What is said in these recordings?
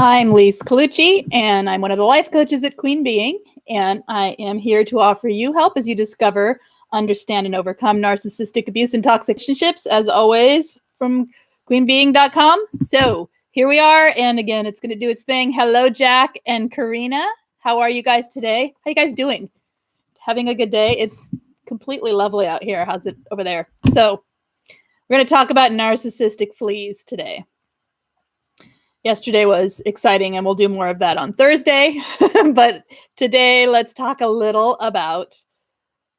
I'm Lise Colucci, and I'm one of the life coaches at Queen Being, and I am here to offer you help as you discover, understand, and overcome narcissistic abuse and toxic relationships, as always, from queenbeing.com. So here we are, and again, it's going to do its thing. Hello, Jack and Karina. How are you guys today? How you guys doing? Having a good day? It's completely lovely out here. How's it over there? So we're going to talk about narcissistic fleas today. Yesterday was exciting, and we'll do more of that on Thursday. But today, let's talk a little about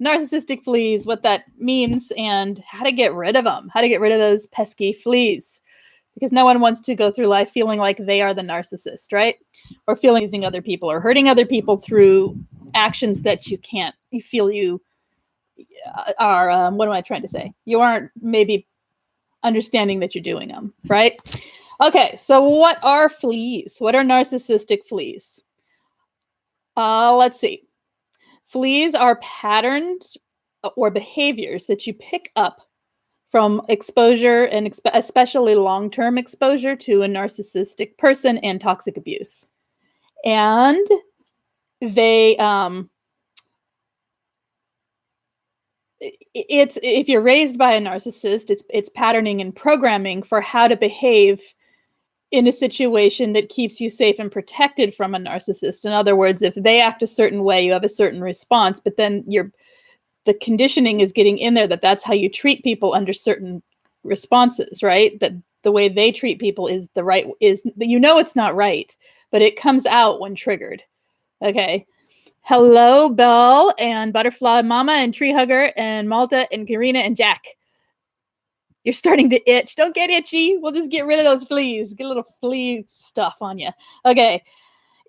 narcissistic fleas, what that means, and how to get rid of them, how to get rid of those pesky fleas. Because no one wants to go through life feeling like they are the narcissist, right? Or feeling using other people or hurting other people through actions that you feel you are, what am I trying to say? You aren't maybe understanding that you're doing them, right? Okay, so what are fleas? What are narcissistic fleas? Let's see. Fleas are patterns or behaviors that you pick up from exposure, and especially long-term exposure to a narcissistic person and toxic abuse. And they, if you're raised by a narcissist, it's patterning and programming for how to behave in a situation that keeps you safe and protected from a narcissist. In other words, if they act a certain way, you have a certain response, but then the conditioning is getting in there that's how you treat people under certain responses, right? That the way they treat people is it's not right, but it comes out when triggered. Okay. Hello, Belle and Butterfly Mama and Tree Hugger and Malta and Karina and Jack. You're starting to itch. Don't get itchy. We'll just get rid of those fleas. Get a little flea stuff on you. Okay.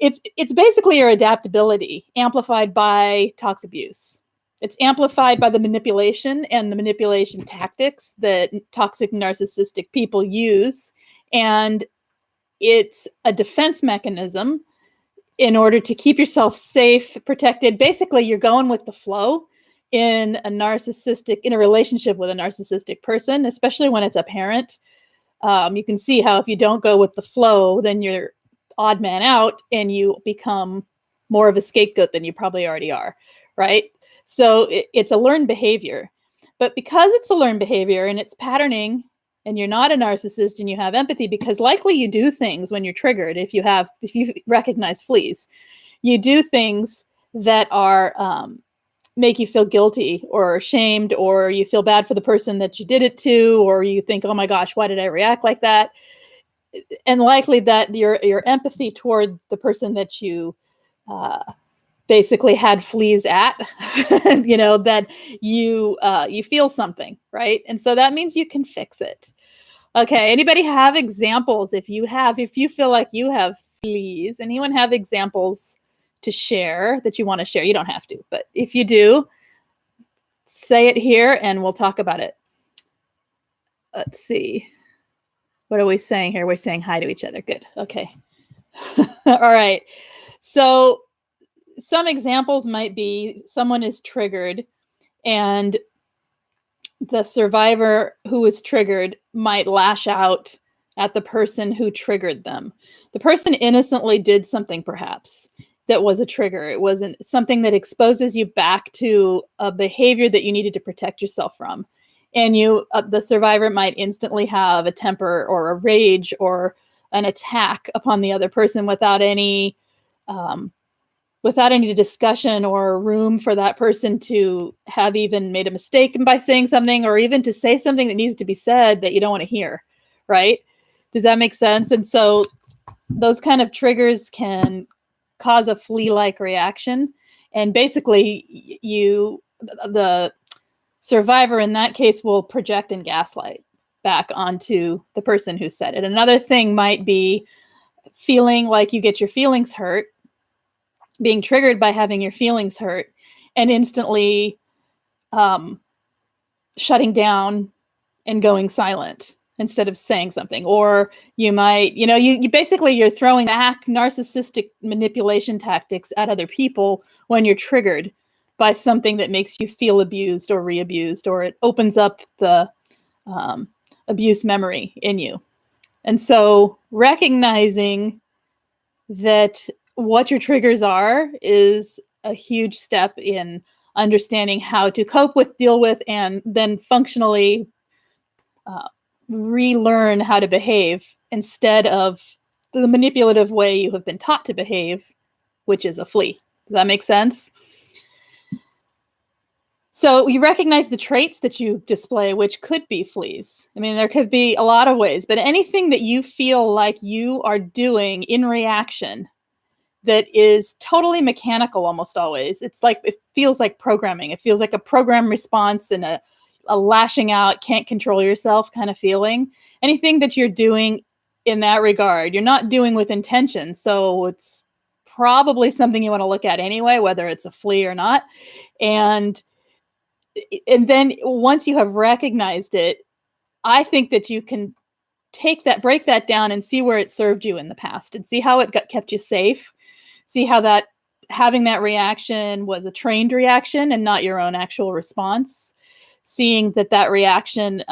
It's basically your adaptability amplified by toxic abuse. It's amplified by the manipulation and the manipulation tactics that toxic narcissistic people use. And it's a defense mechanism in order to keep yourself safe, protected. Basically, you're going with the flow in a relationship with a narcissistic person, especially when it's a parent. You can see how if you don't go with the flow, then you're odd man out and you become more of a scapegoat than you probably already are, right? So it's a learned behavior. But because it's a learned behavior and it's patterning, and you're not a narcissist and you have empathy, because likely you do things when you're triggered, if you recognize fleas, you do things that are make you feel guilty or ashamed, or you feel bad for the person that you did it to, or you think, oh my gosh, why did I react like that? And likely that your empathy toward the person that you basically had fleas at, that you feel something, right? And so that means you can fix it. Okay, anybody have examples? If you feel like you have fleas, anyone have examples to share that you want to share? You don't have to, but if you do, say it here and we'll talk about it. Let's see. What are we saying here? We're saying hi to each other. Good. Okay. All right. So some examples might be someone is triggered and the survivor who is triggered might lash out at the person who triggered them. The person innocently did something perhaps that was a trigger. It wasn't something that exposes you back to a behavior that you needed to protect yourself from. And the survivor might instantly have a temper or a rage or an attack upon the other person without any discussion or room for that person to have even made a mistake by saying something, or even to say something that needs to be said that you don't want to hear, right? Does that make sense? And so those kind of triggers can cause a flea-like reaction. And basically the survivor in that case will project and gaslight back onto the person who said it. Another thing might be feeling like you get your feelings hurt, being triggered by having your feelings hurt, and instantly shutting down and going silent instead of saying something. Or you might, you're throwing back narcissistic manipulation tactics at other people when you're triggered by something that makes you feel abused or re-abused, or it opens up the abuse memory in you. And so recognizing that what your triggers are is a huge step in understanding how to cope with, deal with, and then functionally relearn how to behave instead of the manipulative way you have been taught to behave, which is a flea. Does that make sense? So you recognize the traits that you display, which could be fleas. I mean, there could be a lot of ways, but anything that you feel like you are doing in reaction that is totally mechanical almost always. It's like, it feels like programming. It feels like a program response and a lashing out, can't control yourself kind of feeling. Anything that you're doing in that regard, you're not doing with intention. So it's probably something you want to look at anyway, whether it's a flea or not. And then once you have recognized it, I think that you can break that down and see where it served you in the past and see how it kept you safe. See how that having that reaction was a trained reaction and not your own actual response. Seeing that reaction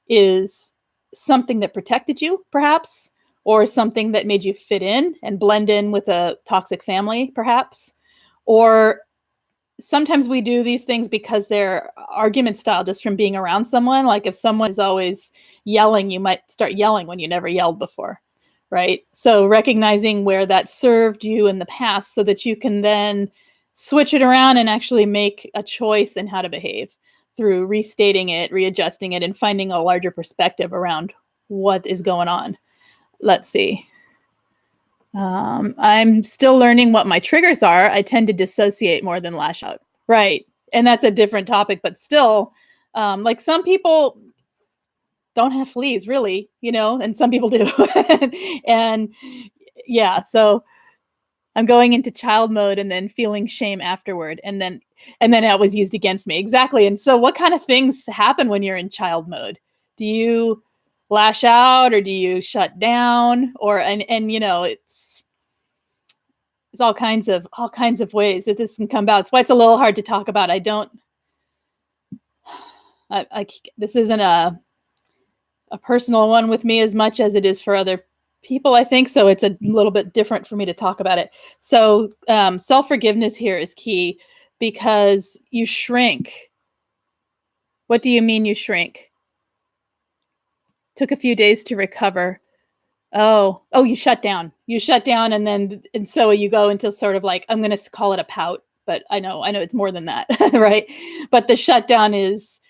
is something that protected you, perhaps, or something that made you fit in and blend in with a toxic family, perhaps. Or sometimes we do these things because they're argument style, just from being around someone. Like if someone is always yelling, you might start yelling when you never yelled before, right? So recognizing where that served you in the past so that you can then switch it around and actually make a choice in how to behave through restating it, readjusting it, and finding a larger perspective around what is going on. Let's see. I'm still learning what my triggers are. I tend to dissociate more than lash out. Right. And that's a different topic, but still, like some people don't have fleas really, and some people do. And yeah, so I'm going into child mode and then feeling shame afterward. And then that was used against me. Exactly. And so what kind of things happen when you're in child mode? Do you lash out or do you shut down? Or, and it's all kinds of ways that this can come about. That's why it's a little hard to talk about. This isn't a personal one with me as much as it is for other people, I think. So it's a little bit different for me to talk about it. So self-forgiveness here is key because you shrink. What do you mean you shrink? Took a few days to recover. Oh, you shut down. And so you go into sort of like, I'm going to call it a pout, but I know it's more than that, right? But the shutdown is,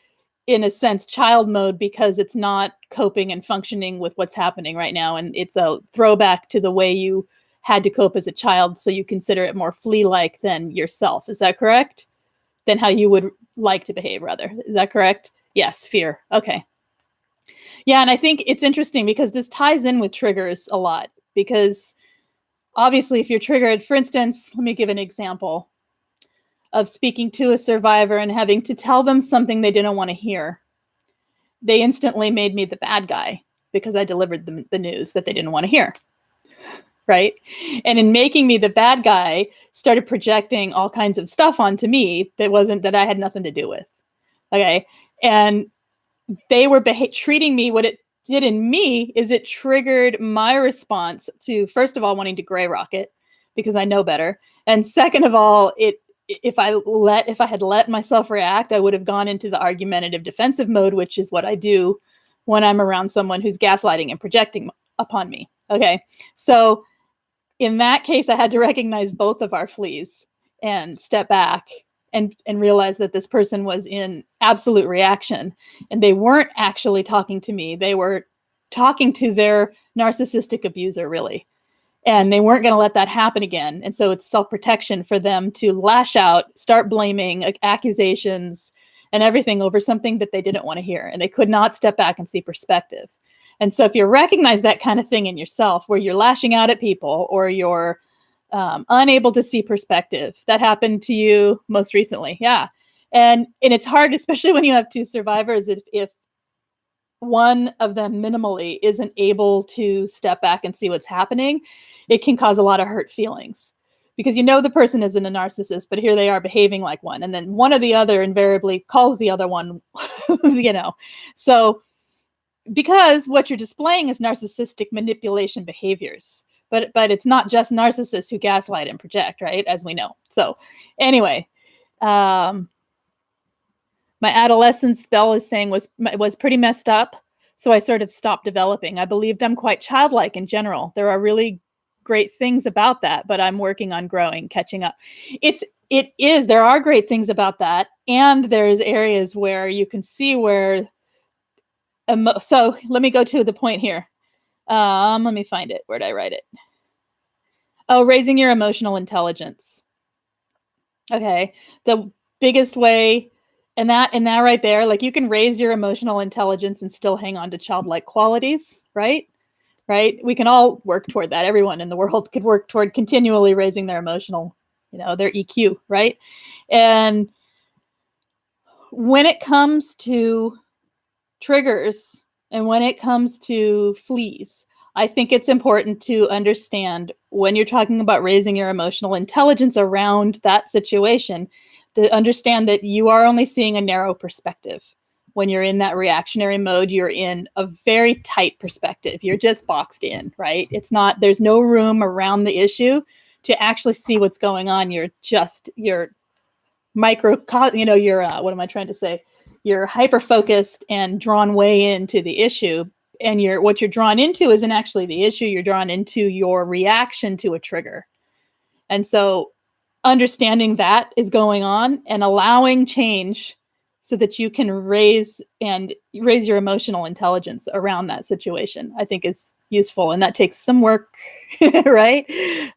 in a sense, child mode because it's not coping and functioning with what's happening right now. And it's a throwback to the way you had to cope as a child. So you consider it more flea-like than yourself. Is that correct? Than how you would like to behave, rather. Is that correct? Yes, fear. Okay. Yeah, and I think it's interesting because this ties in with triggers a lot. Because obviously, if you're triggered, for instance, let me give an example of speaking to a survivor and having to tell them something they didn't want to hear. They instantly made me the bad guy because I delivered the news that they didn't want to hear, right? And in making me the bad guy, started projecting all kinds of stuff onto me that I had nothing to do with, okay? And they were treating me, what it did in me is it triggered my response to, first of all, wanting to gray rock it because I know better. And second of all, if I had let myself react, I would have gone into the argumentative defensive mode, which is what I do when I'm around someone who's gaslighting and projecting upon me. Okay. So in that case, I had to recognize both of our fleas and step back and realize that this person was in absolute reaction and they weren't actually talking to me. They were talking to their narcissistic abuser, really. And they weren't going to let that happen again. And so it's self-protection for them to lash out, start blaming, accusations, and everything over something that they didn't want to hear. And they could not step back and see perspective. And so if you recognize that kind of thing in yourself, where you're lashing out at people or you're unable to see perspective, that happened to you most recently. Yeah. And it's hard, especially when you have two survivors, if one of them minimally isn't able to step back and see what's happening, it can cause a lot of hurt feelings because the person isn't a narcissist, but here they are behaving like one. And then one or the other invariably calls the other one, So because what you're displaying is narcissistic manipulation behaviors, But it's not just narcissists who gaslight and project, right? As we know. So anyway, my adolescence, Belle is saying, was pretty messed up. So I sort of stopped developing. I believed I'm quite childlike in general. There are really great things about that, but I'm working on growing, catching up. There are great things about that. And there's areas where you can see where, so let me go to the point here. Let me find it. Where'd I write it? Oh, raising your emotional intelligence. Okay. The biggest way, and that right there, like you can raise your emotional intelligence and still hang on to childlike qualities, right? Right? We can all work toward that. Everyone in the world could work toward continually raising their emotional, their EQ, right? And when it comes to triggers and when it comes to fleas, I think it's important to understand when you're talking about raising your emotional intelligence around that situation, to understand that you are only seeing a narrow perspective. When you're in that reactionary mode, you're in a very tight perspective. You're just boxed in, right? There's no room around the issue to actually see what's going on. You're what am I trying to say? You're hyper-focused and drawn way into the issue. And what you're drawn into isn't actually the issue. You're drawn into your reaction to a trigger. And so understanding that is going on and allowing change so that you can raise your emotional intelligence around that situation, I think is useful. And that takes some work, right?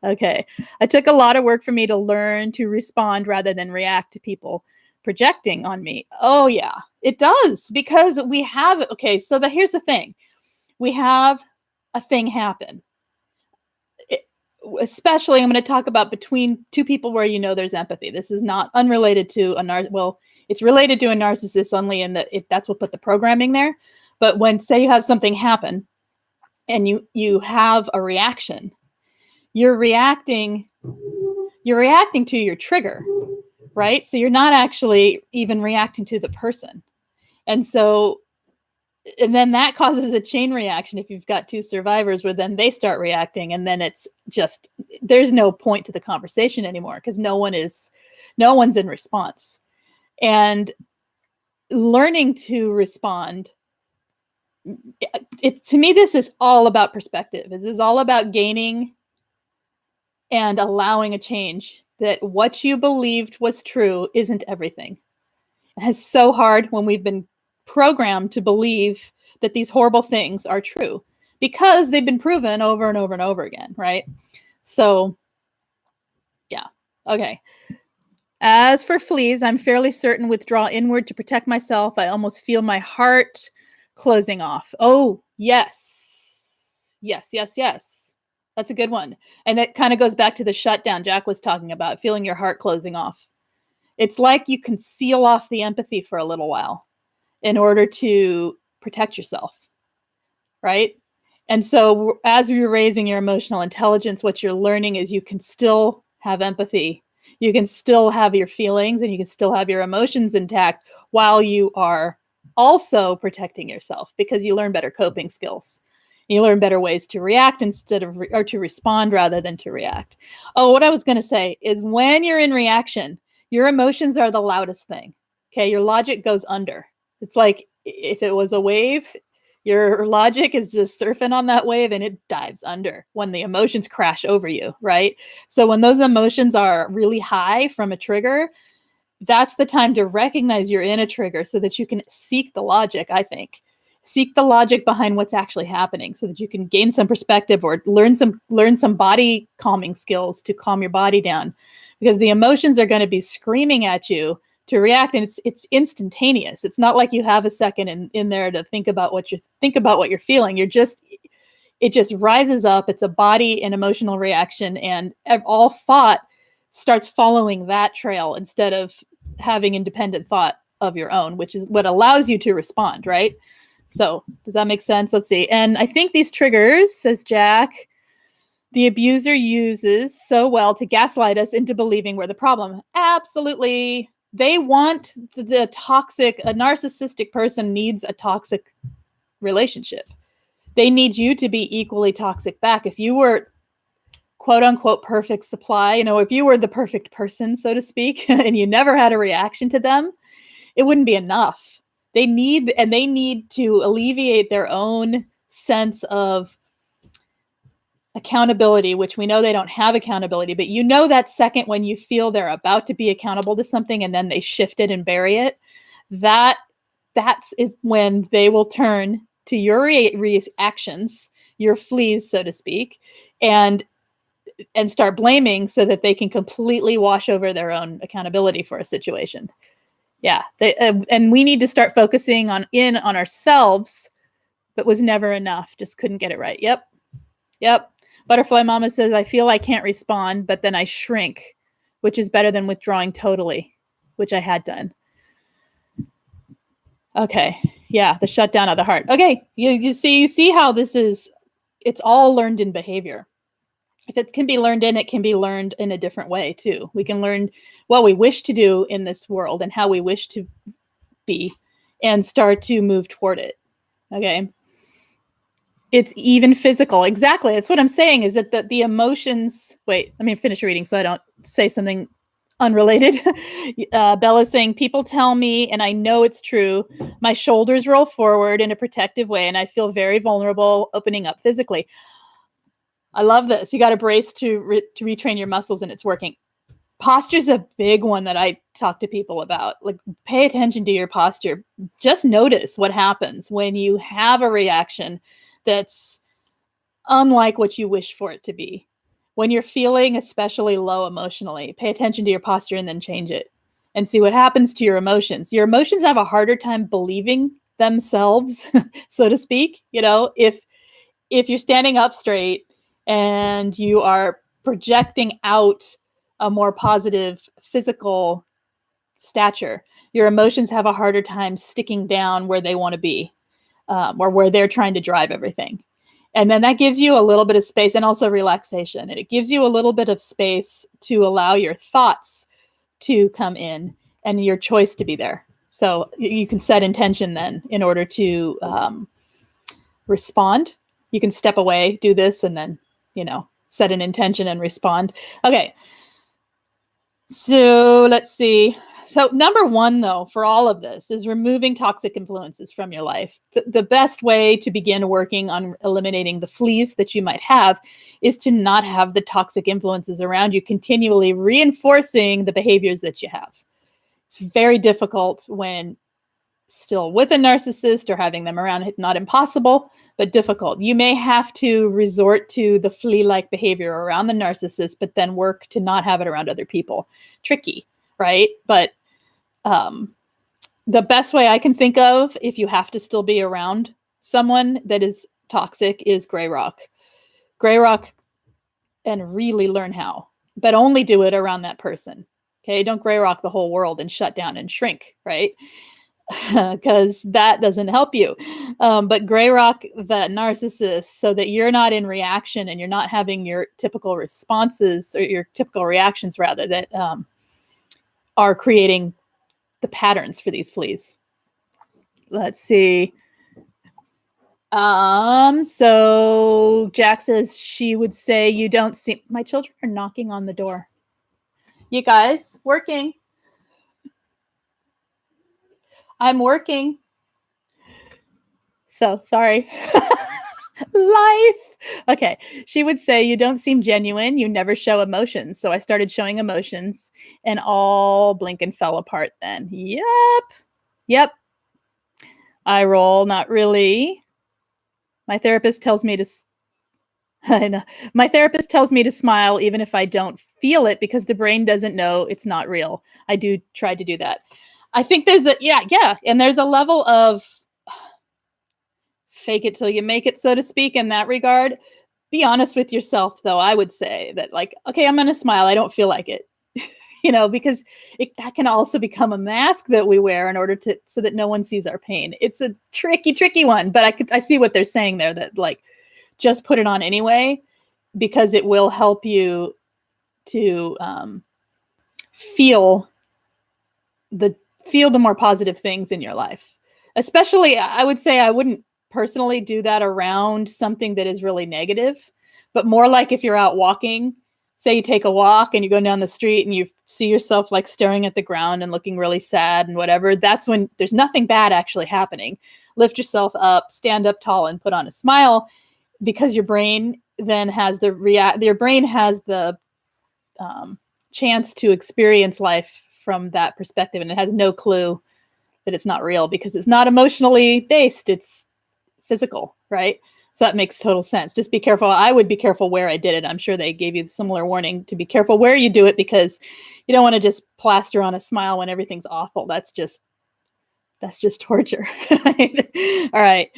Okay. It took a lot of work for me to learn to respond rather than react to people projecting on me. Oh yeah, it does, because here's the thing. We have a thing happen. Especially, I'm going to talk about between two people where there's empathy. This is not unrelated to it's related to a narcissist only in that that's what put the programming there. But when, say, you have something happen and you have a reaction, you're reacting to your trigger, right? So you're not actually even reacting to the person. And then that causes a chain reaction if you've got two survivors where then they start reacting, and then it's just, there's no point to the conversation anymore because no one's in response. And learning to respond, to me, this is all about perspective. This is all about gaining and allowing a change, that what you believed was true isn't everything. It's so hard when we've been programmed to believe that these horrible things are true because they've been proven over and over and over again, right? So, yeah. Okay. As for fleas, I'm fairly certain withdraw inward to protect myself. I almost feel my heart closing off. Oh, yes. Yes, yes, yes. That's a good one. And that kind of goes back to the shutdown Jack was talking about, feeling your heart closing off. It's like you can seal off the empathy for a little while in order to protect yourself, right? And so as you're raising your emotional intelligence, what you're learning is you can still have empathy. You can still have your feelings and you can still have your emotions intact while you are also protecting yourself, because you learn better coping skills. You learn better ways to react or to respond rather than to react. Oh, what I was going to say is when you're in reaction, your emotions are the loudest thing. Okay. Your logic goes under. It's like if it was a wave, your logic is just surfing on that wave and it dives under when the emotions crash over you, right? So when those emotions are really high from a trigger, that's the time to recognize you're in a trigger so that you can seek the logic, I think. Seek the logic behind what's actually happening so that you can gain some perspective or learn some body calming skills to calm your body down, because the emotions are going to be screaming at you to react, and it's instantaneous. It's not like you have a second in there to think about what you're feeling. It just rises up. It's a body and emotional reaction, and all thought starts following that trail instead of having independent thought of your own, which is what allows you to respond, right? So does that make sense? Let's see. And I think these triggers, says Jack, the abuser uses so well to gaslight us into believing we're the problem. Absolutely. They want a narcissistic person needs a toxic relationship. They need you to be equally toxic back. If you were quote unquote perfect supply. If you were the perfect person, so to speak, and you never had a reaction to them, it wouldn't be enough. They need to alleviate their own sense of accountability, which we know they don't have accountability, but that second when you feel they're about to be accountable to something and then they shift it and bury it, that is when they will turn to your reactions, your fleas, so to speak, and start blaming so that they can completely wash over their own accountability for a situation. Yeah. And we need to start focusing on ourselves, but was never enough. Just couldn't get it right. Yep. Butterfly Mama says, I feel I can't respond, but then I shrink, which is better than withdrawing totally, which I had done. Okay. Yeah. The shutdown of the heart. Okay. You see how this is, it's all learned in behavior. If it can be learned it can be learned in a different way too. We can learn what we wish to do in this world and how we wish to be and start to move toward it. Okay. It's even physical. Exactly. That's what I'm saying, is that the emotions, wait, let me finish reading so I don't say something unrelated. Bella's saying, people tell me, and I know it's true, my shoulders roll forward in a protective way and I feel very vulnerable opening up physically. I love this. You got to brace to retrain your muscles, and it's working. Posture's a big one that I talk to people about. Like, pay attention to your posture. Just notice what happens when you have a reaction that's unlike what you wish for it to be. When you're feeling especially low emotionally, pay attention to your posture and then change it and see what happens to your emotions. Your emotions have a harder time believing themselves, so to speak. If you're standing up straight and you are projecting out a more positive physical stature, your emotions have a harder time sticking down where they want to be, or where they're trying to drive everything. And then that gives you a little bit of space, and also relaxation. And it gives you a little bit of space to allow your thoughts to come in and your choice to be there. So you can set intention then in order to respond. You can step away, do this, and then, set an intention and respond. Okay. So let's see. So number one, though, for all of this is removing toxic influences from your life. The best way to begin working on eliminating the fleas that you might have is to not have the toxic influences around you continually reinforcing the behaviors that you have. It's very difficult when still with a narcissist or having them around. Not impossible, but difficult. You may have to resort to the flea-like behavior around the narcissist, but then work to not have it around other people. Tricky, right? But the best way I can think of, if you have to still be around someone that is toxic, is gray rock. Gray rock, and really learn how, but only do it around that person. Okay, don't gray rock the whole world and shut down and shrink, right? Because that doesn't help you. But gray rock that narcissist so that you're not in reaction and you're not having your typical responses, or your typical reactions rather, that are creating the patterns for these fleas. Let's see. So Jack says she would say, you don't see, my children are knocking on the door. You guys, working. I'm working. So sorry. Life. Okay. She would say, you don't seem genuine. You never show emotions. So I started showing emotions and all blink and fell apart then. Yep. I roll. Not really. My therapist tells me to smile even if I don't feel it, because the brain doesn't know it's not real. I do try to do that. I think there's and there's a level of fake it till you make it, so to speak, in that regard. Be honest with yourself, though. I would say that, like, okay, I'm going to smile. I don't feel like it, because that can also become a mask that we wear in order so that no one sees our pain. It's a tricky one, but I see what they're saying there, that like, just put it on anyway, because it will help you to feel the more positive things in your life. Especially, I would say I wouldn't personally do that around something that is really negative, but more like if you're out walking, say you take a walk and you go down the street and you see yourself like staring at the ground and looking really sad and whatever, that's when there's nothing bad actually happening. Lift yourself up, stand up tall, and put on a smile, because your brain then has your brain has the chance to experience life from that perspective, and it has no clue that it's not real because it's not emotionally based, it's physical, right? So that makes total sense. Just be careful. I would be careful where I did it. I'm sure they gave you a similar warning to be careful where you do it, because you don't want to just plaster on a smile when everything's awful. That's just torture. Right? All right.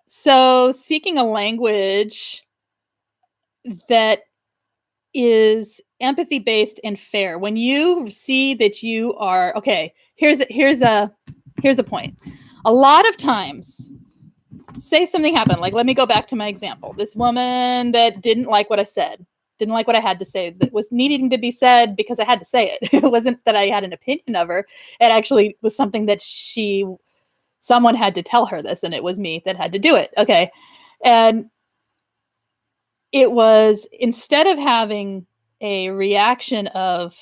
So seeking a language that is empathy based and fair. When you see that you are okay, here's a point. A lot of times, say something happened, like, let me go back to my example. This woman that didn't like what I said, didn't like what I had to say, that was needing to be said because I had to say it. It wasn't that I had an opinion of her. It actually was something that someone had to tell her this, and it was me that had to do it. Okay. And it was, instead of having a reaction of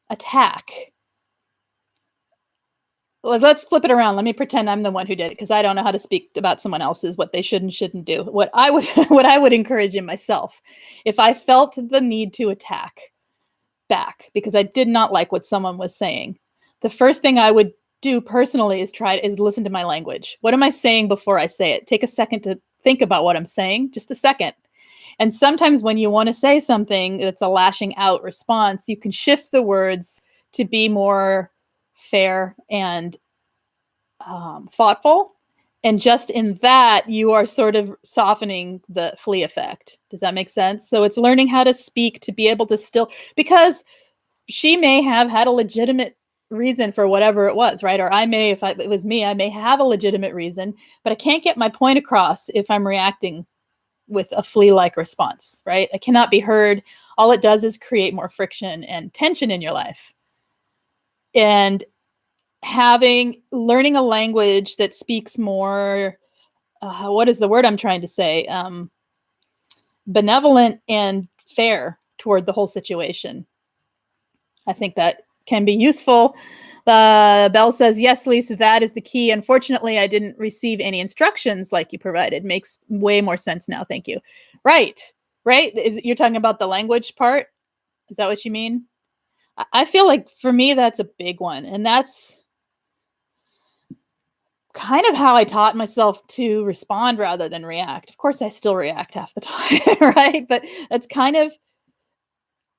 attack, let's flip it around. Let me pretend I'm the one who did it, because I don't know how to speak about someone else's, what they should and shouldn't do. What I would encourage in myself, if I felt the need to attack back because I did not like what someone was saying, the first thing I would do personally is listen to my language. What am I saying before I say it? Take a second to think about what I'm saying, just a second. And sometimes when you want to say something that's a lashing out response, you can shift the words to be more fair and thoughtful. And just in that, you are sort of softening the flea effect. Does that make sense? So it's learning how to speak to be able to still, because she may have had a legitimate reason for whatever it was, right? Or I may, if it was me, I may have a legitimate reason, but I can't get my point across if I'm reacting with a flea-like response, right? I cannot be heard. All it does is create more friction and tension in your life. And learning a language that speaks more, what is the word I'm trying to say? Benevolent and fair toward the whole situation. I think that can be useful. Belle says, yes, Lisa, that is the key. Unfortunately, I didn't receive any instructions like you provided. Makes way more sense now. Thank you. Right. You're talking about the language part? Is that what you mean? I feel like for me, that's a big one. And that's kind of how I taught myself to respond rather than react. Of course, I still react half the time, right? But that's kind of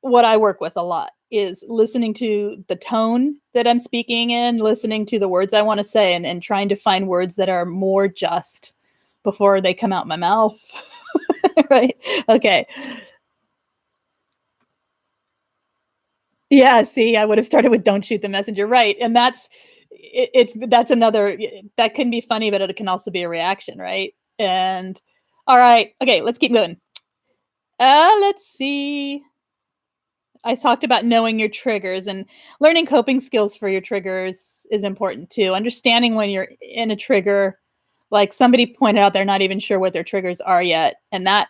what I work with a lot, is listening to the tone that I'm speaking in, listening to the words I want to say, and trying to find words that are more just before they come out my mouth. Right? Okay. Yeah, see, I would have started with don't shoot the messenger. Right. And that's another, that can be funny, but it can also be a reaction, right? And all right. Okay, let's keep going. Let's see. I talked about knowing your triggers, and learning coping skills for your triggers is important too. Understanding when you're in a trigger, like somebody pointed out, they're not even sure what their triggers are yet. And that,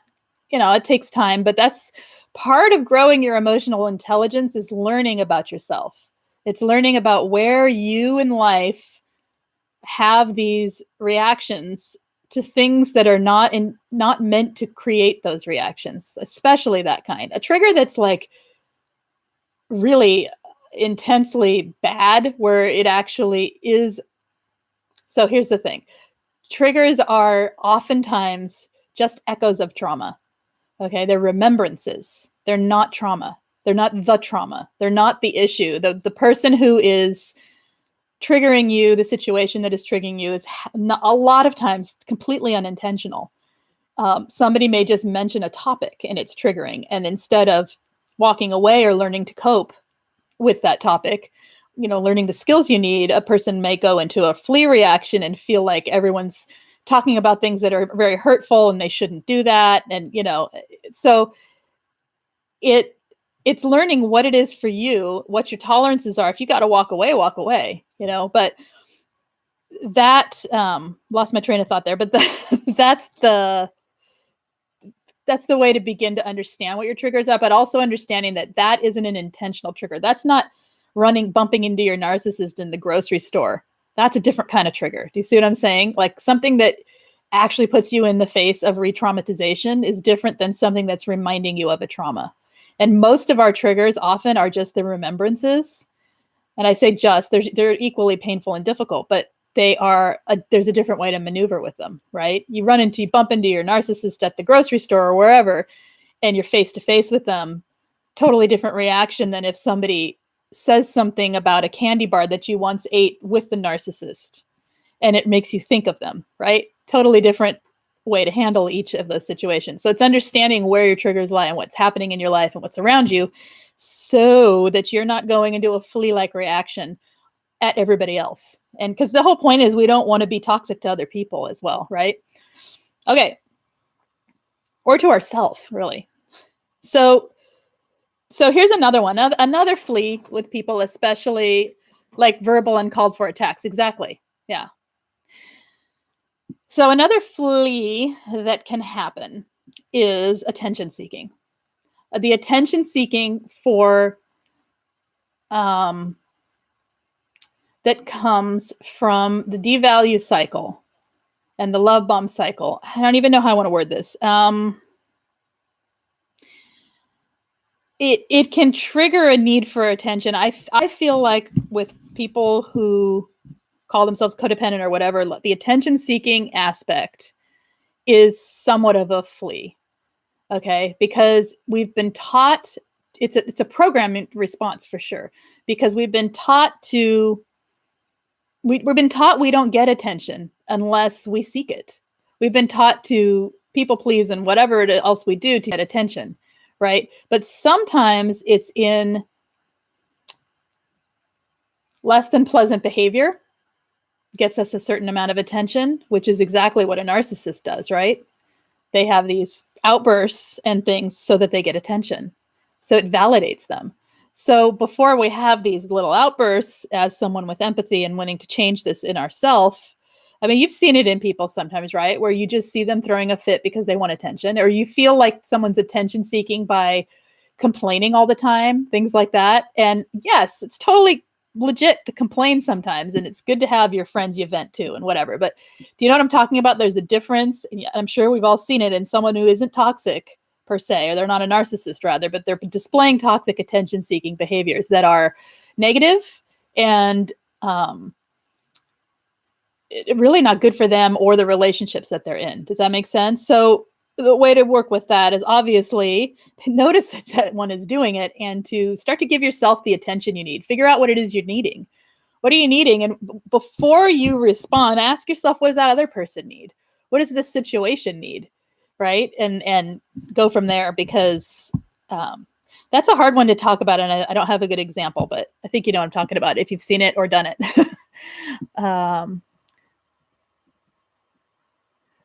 it takes time, but that's part of growing your emotional intelligence, is learning about yourself. It's learning about where you in life have these reactions to things that are not meant to create those reactions, especially that kind. A trigger that's like really intensely bad, where it actually is. So here's the thing. Triggers are oftentimes just echoes of trauma. Okay, they're remembrances. They're not trauma. They're not the trauma. They're not the issue. The person who is triggering you, the situation that is triggering you, is a lot of times completely unintentional. Somebody may just mention a topic and it's triggering. And instead of walking away or learning to cope with that topic, learning the skills you need, a person may go into a flee reaction and feel like everyone's talking about things that are very hurtful and they shouldn't do that. And, so it's learning what it is for you, what your tolerances are. If you got to walk away, but that lost my train of thought there, but that's the way to begin to understand what your triggers are, but also understanding that that isn't an intentional trigger. That's not bumping into your narcissist in the grocery store. That's a different kind of trigger. Do you see what I'm saying? Like something that actually puts you in the face of re-traumatization is different than something that's reminding you of a trauma. And most of our triggers often are just the remembrances. And I say just, they're equally painful and difficult, but there's a different way to maneuver with them, right? You bump into your narcissist at the grocery store or wherever, and you're face to face with them. Totally different reaction than if somebody says something about a candy bar that you once ate with the narcissist and it makes you think of them, right? Totally different way to handle each of those situations. So it's understanding where your triggers lie and what's happening in your life and what's around you so that you're not going into a flea-like reaction at everybody else. And because the whole point is we don't want to be toxic to other people as well, right? Okay. Or to ourselves, really. So here's another one, another flea with people, especially like verbal uncalled for attacks. Exactly. Yeah. So another flea that can happen is attention seeking. The attention seeking that comes from the devalue cycle and the love bomb cycle. I don't even know how I want to word this. It can trigger a need for attention. I feel like with people who call themselves codependent or whatever, the attention-seeking aspect is somewhat of a flea, okay? Because we've been taught, it's a programming response for sure, because we've been taught we've been taught we don't get attention unless we seek it. We've been taught to people please and whatever else we do to get attention, right? But sometimes it's in less than pleasant behavior gets us a certain amount of attention, which is exactly what a narcissist does, right? They have these outbursts and things so that they get attention. So it validates them. So before we have these little outbursts as someone with empathy and wanting to change this in ourselves, I mean, you've seen it in people sometimes, right? Where you just see them throwing a fit because they want attention, or you feel like someone's attention seeking by complaining all the time, things like that. And yes, it's totally legit to complain sometimes, and it's good to have your friends you vent to and whatever. But do you know what I'm talking about? There's a difference, and I'm sure we've all seen it in someone who isn't toxic per se, or they're not a narcissist rather, but they're displaying toxic attention-seeking behaviors that are negative and really not good for them or the relationships that they're in. Does that make sense? So the way to work with that is obviously notice that one is doing it and to start to give yourself the attention you need. Figure out what it is you're needing. What are you needing? And before you respond, ask yourself, what does that other person need? What does this situation need? Right? And go from there, because that's a hard one to talk about. And I don't have a good example, but I think you know what I'm talking about if you've seen it or done it.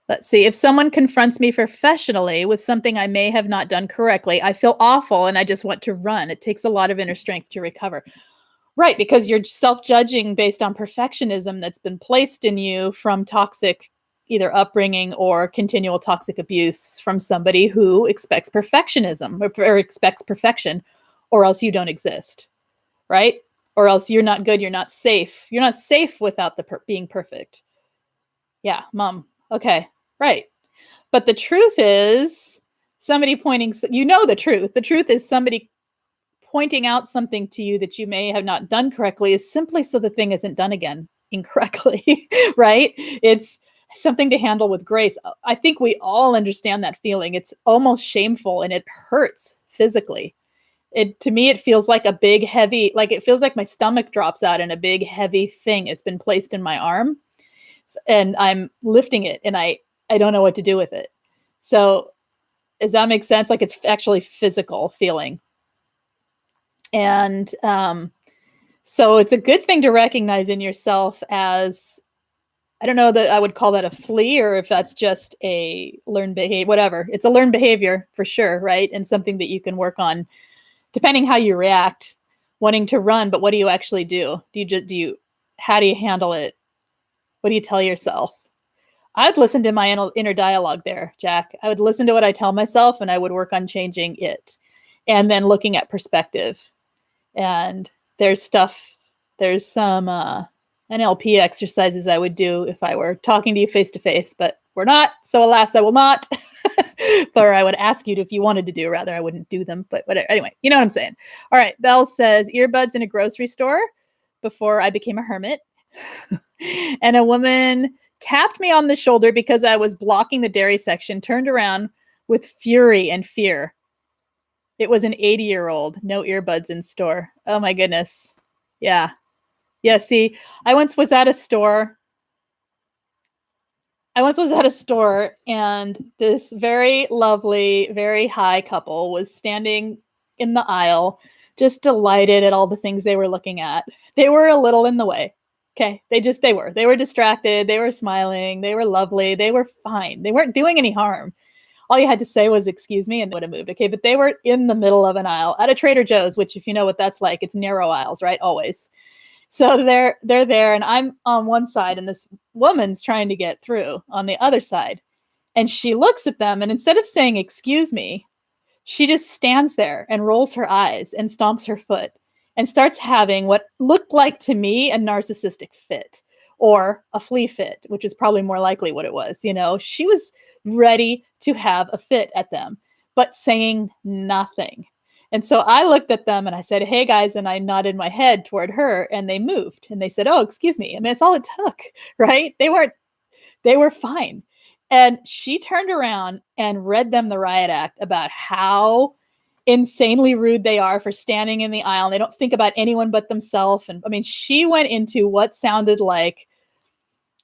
Let's see. If someone confronts me professionally with something I may have not done correctly, I feel awful and I just want to run. It takes a lot of inner strength to recover. Right, because you're self-judging based on perfectionism that's been placed in you from toxic either upbringing or continual toxic abuse from somebody who expects perfectionism or expects perfection, or else you don't exist, right? Or else you're not good, you're not safe. You're not safe without being perfect. Yeah, mom. Okay. Right. But the truth is somebody the truth. The truth is somebody pointing out something to you that you may have not done correctly is simply so the thing isn't done again incorrectly, right? It's something to handle with grace. I think we all understand that feeling. It's almost shameful and it hurts physically. To me, it feels like a big, heavy, like it feels like my stomach drops out and a big, heavy thing. It's been placed in my arm and I'm lifting it and I don't know what to do with it. So does that make sense? Like it's actually physical feeling. And so it's a good thing to recognize in yourself as, I don't know that I would call that a flea or if that's just a learned behavior, whatever. It's a learned behavior for sure, right? And something that you can work on depending how you react, wanting to run, but what do you actually do? How do you handle it What do you tell yourself? I'd listen to my inner dialogue there, Jack. I would listen to what I tell myself and I would work on changing it. And then looking at perspective. And there's some NLP exercises I would do if I were talking to you face to face, but we're not. So alas, I will not. Or I would ask you to, if you wanted to do, rather, I wouldn't do them, but whatever. Anyway, you know what I'm saying. All right. Belle says earbuds in a grocery store before I became a hermit. And a woman tapped me on the shoulder because I was blocking the dairy section, turned around with fury and fear. It was an 80-year-old, no earbuds in store. Oh my goodness. Yeah. Yeah, see, I once was at a store and this very lovely, very high couple was standing in the aisle, just delighted at all the things they were looking at. They were a little in the way. Okay. They were distracted. They were smiling. They were lovely. They were fine. They weren't doing any harm. All you had to say was, excuse me, and they would have moved. Okay. But they were in the middle of an aisle at a Trader Joe's, which, if you know what that's like, it's narrow aisles, right? Always. So they're there and I'm on one side and this woman's trying to get through on the other side. And she looks at them and instead of saying, excuse me, she just stands there and rolls her eyes and stomps her foot and starts having what looked like to me a narcissistic fit or a flea fit, which is probably more likely what it was. You know, she was ready to have a fit at them, but saying nothing. And so I looked at them and I said, hey guys, and I nodded my head toward her and they moved and they said, oh, excuse me. I mean, that's all it took, right? They were fine. And she turned around and read them the riot act about how insanely rude they are for standing in the aisle. And they don't think about anyone but themselves. And I mean, she went into what sounded like,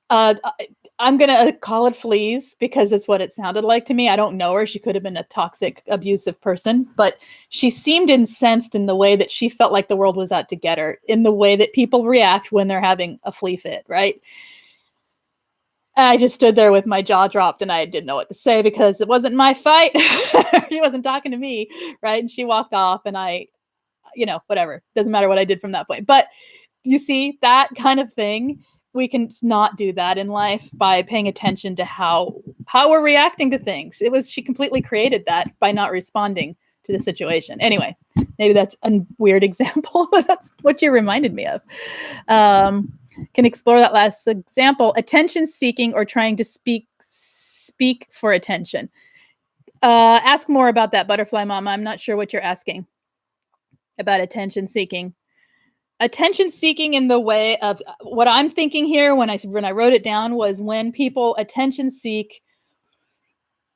I'm going to call it fleas because it's what it sounded like to me. I don't know her. She could have been a toxic, abusive person, but she seemed incensed in the way that she felt like the world was out to get her, in the way that people react when they're having a flea fit, right? I just stood there with my jaw dropped and I didn't know what to say because it wasn't my fight. She wasn't talking to me, right? And she walked off and I, whatever. Doesn't matter what I did from that point. But you see, that kind of thing, we can not do that in life by paying attention to how we're reacting to things. She completely created that by not responding to the situation. Anyway, maybe that's a weird example. That's what you reminded me of. Can explore that last example. Attention seeking or trying to speak for attention. Ask more about that, Butterfly Mama. I'm not sure what you're asking about attention seeking. Attention seeking in the way of what I'm thinking here when I wrote it down was when people attention seek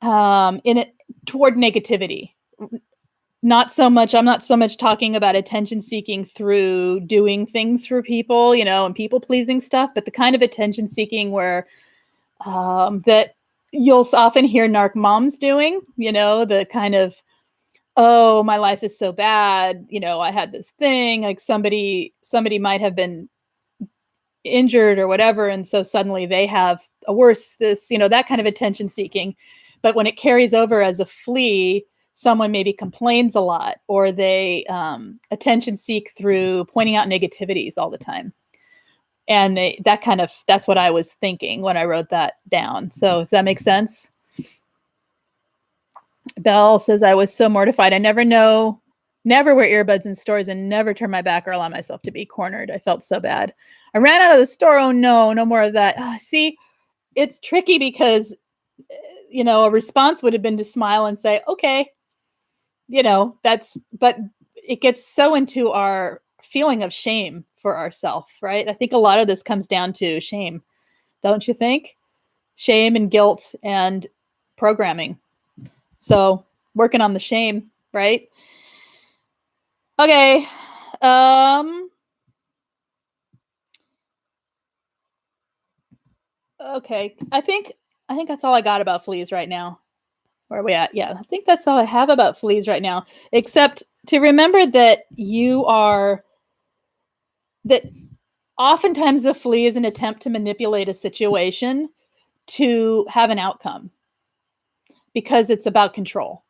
toward negativity. I'm not so much talking about attention seeking through doing things for people, and people pleasing stuff, but the kind of attention seeking where that you'll often hear narc moms doing, the kind of, oh, my life is so bad. I had this thing, like somebody might have been injured or whatever. And so suddenly they have a worse, that kind of attention seeking. But when it carries over as a flea, someone maybe complains a lot or they attention seek through pointing out negativities all the time. And that's what I was thinking when I wrote that down. So does that make sense? Belle says, I was so mortified. I never wear earbuds in stores and never turn my back or allow myself to be cornered. I felt so bad. I ran out of the store. Oh no more of that. Oh, see, it's tricky because, a response would have been to smile and say, okay, but it gets so into our feeling of shame for ourselves, right? I think a lot of this comes down to shame. Don't you think? Shame and guilt and programming. So working on the shame, right? Okay. Okay. I think that's all I got about fleas right now. Where are we at? Yeah, I think that's all I have about fleas right now, except to remember that that oftentimes a flea is an attempt to manipulate a situation to have an outcome because it's about control,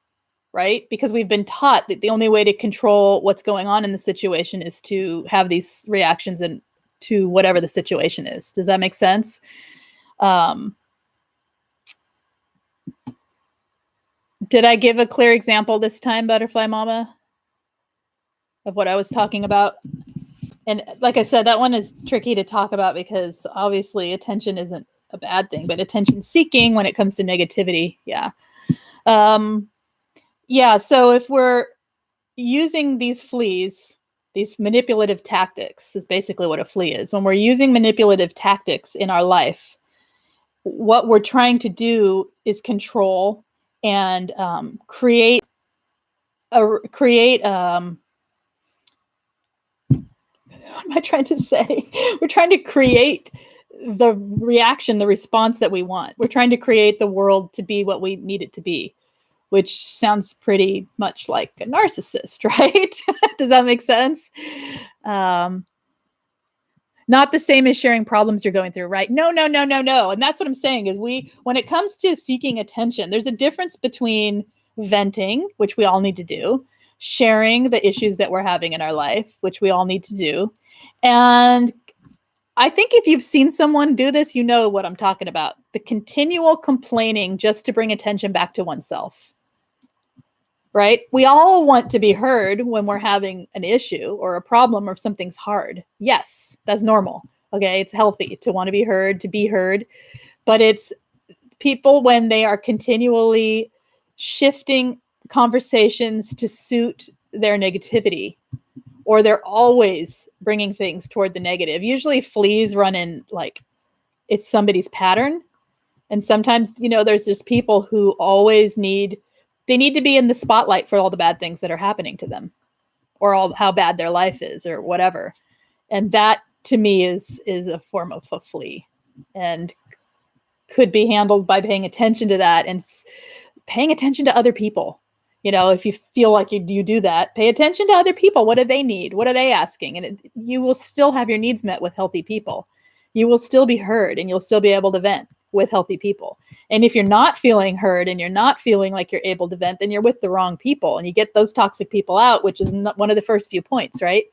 right? Because we've been taught that the only way to control what's going on in the situation is to have these reactions and to whatever the situation is. Does that make sense? Did I give a clear example this time, Butterfly Mama, of what I was talking about? And like I said, that one is tricky to talk about because obviously attention isn't a bad thing, but attention seeking when it comes to negativity. Yeah. So if we're using these fleas, these manipulative tactics is basically what a flea is. When we're using manipulative tactics in our life, what we're trying to do is control and create what am I trying to say? We're trying to create the reaction, the response that we want. We're trying to create the world to be what we need it to be, which sounds pretty much like a narcissist, right? Does that make sense? Not the same as sharing problems you're going through, right? No. And that's what I'm saying is when it comes to seeking attention, there's a difference between venting, which we all need to do, sharing the issues that we're having in our life, which we all need to do. And I think if you've seen someone do this, you know what I'm talking about. The continual complaining just to bring attention back to oneself, right? We all want to be heard when we're having an issue or a problem or something's hard. Yes, that's normal. Okay, it's healthy to want to be heard. But it's people when they are continually shifting conversations to suit their negativity, or they're always bringing things toward the negative. Usually fleas run in like it's somebody's pattern. And sometimes, there's just people who always need to be in the spotlight for all the bad things that are happening to them or all how bad their life is or whatever. And that to me is a form of a flea and could be handled by paying attention to that and paying attention to other people. If you feel like you do that, pay attention to other people. What do they need? What are they asking? And you will still have your needs met with healthy people. You will still be heard and you'll still be able to vent with healthy people. And if you're not feeling heard and you're not feeling like you're able to vent, then you're with the wrong people and you get those toxic people out, which is one of the first few points, right?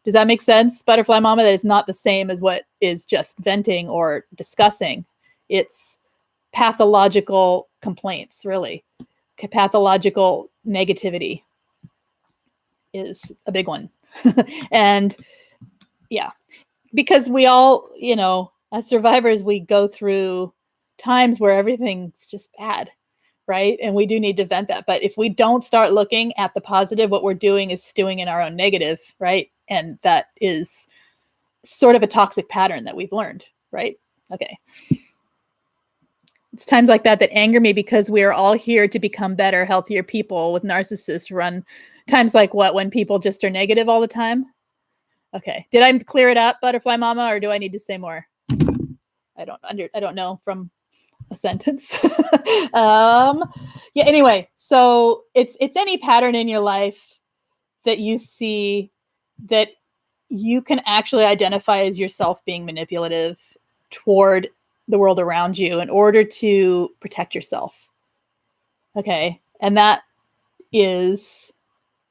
Does that make sense, Butterfly Mama? That is not the same as what is just venting or discussing. It's pathological complaints, really. Pathological negativity is a big one. And yeah, because we all, as survivors, we go through times where everything's just bad, right? And we do need to vent that. But if we don't start looking at the positive, what we're doing is stewing in our own negative, right? And that is sort of a toxic pattern that we've learned, right? Okay. It's times like that anger me because we are all here to become better, healthier people. With narcissists run times like what? When people just are negative all the time? Okay. Did I clear it up, Butterfly Mama, or do I need to say more? I don't know from a sentence. Anyway, so it's any pattern in your life that you see that you can actually identify as yourself being manipulative toward the world around you in order to protect yourself. Okay. And that is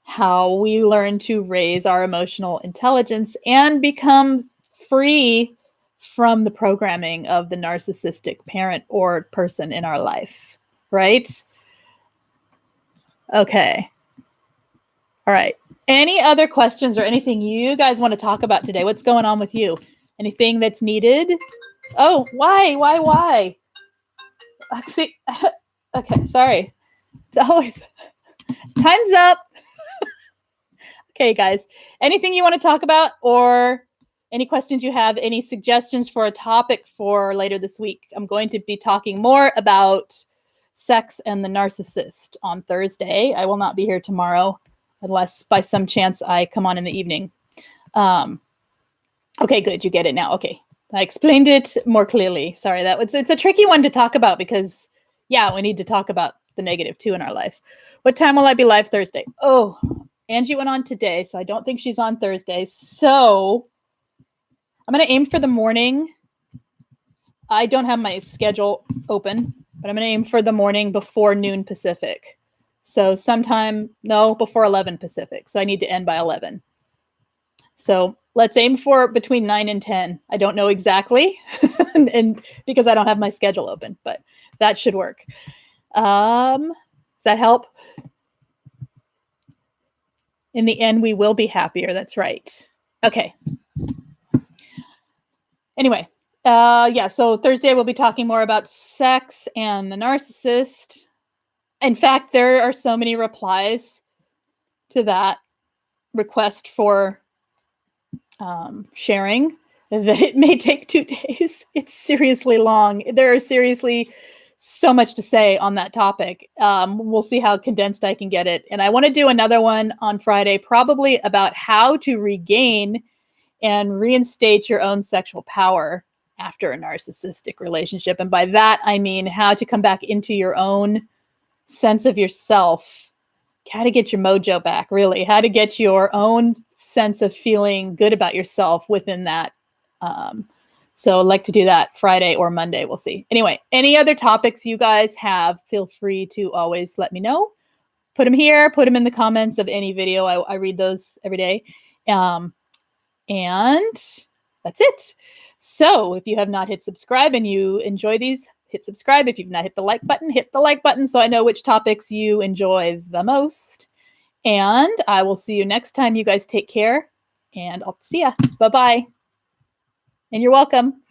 how we learn to raise our emotional intelligence and become free from the programming of the narcissistic parent or person in our life. Right? Okay. All right. Any other questions or anything you guys want to talk about today? What's going on with you? Anything that's needed? Oh, why? See, okay, sorry. It's always time's up. Okay, guys. Anything you want to talk about or any questions you have, any suggestions for a topic for later this week? I'm going to be talking more about sex and the narcissist on Thursday. I will not be here tomorrow unless by some chance I come on in the evening. Okay, good. You get it now. Okay. I explained it more clearly. Sorry, it's a tricky one to talk about because, yeah, we need to talk about the negative too in our life. What time will I be live Thursday? Oh, Angie went on today, so I don't think she's on Thursday. So I'm going to aim for the morning. I don't have my schedule open, but I'm going to aim for the morning before noon Pacific. So before 11 Pacific. So I need to end by 11. So let's aim for between 9 and 10. I don't know exactly, and because I don't have my schedule open, but that should work. Does that help? In the end, we will be happier. That's right. Okay. Anyway, yeah, so Thursday we'll be talking more about sex and the narcissist. In fact, there are so many replies to that request for sharing that it may take 2 days. It's seriously long. There are seriously so much to say on that topic. We'll see how condensed I can get it. And I want to do another one on Friday, probably about how to regain and reinstate your own sexual power after a narcissistic relationship. And by that, I mean how to come back into your own sense of yourself, how to get your mojo back, really, how to get your own sense of feeling good about yourself within that. So I'd like to do that Friday or Monday. We'll see. Anyway, any other topics you guys have, feel free to always let me know. Put them here, put them in the comments of any video. I read those every day. And that's it. So if you have not hit subscribe and you enjoy these, hit subscribe. If you've not hit the like button so I know which topics you enjoy the most. And I will see you next time. You guys take care, and I'll see ya. Bye-bye. And you're welcome.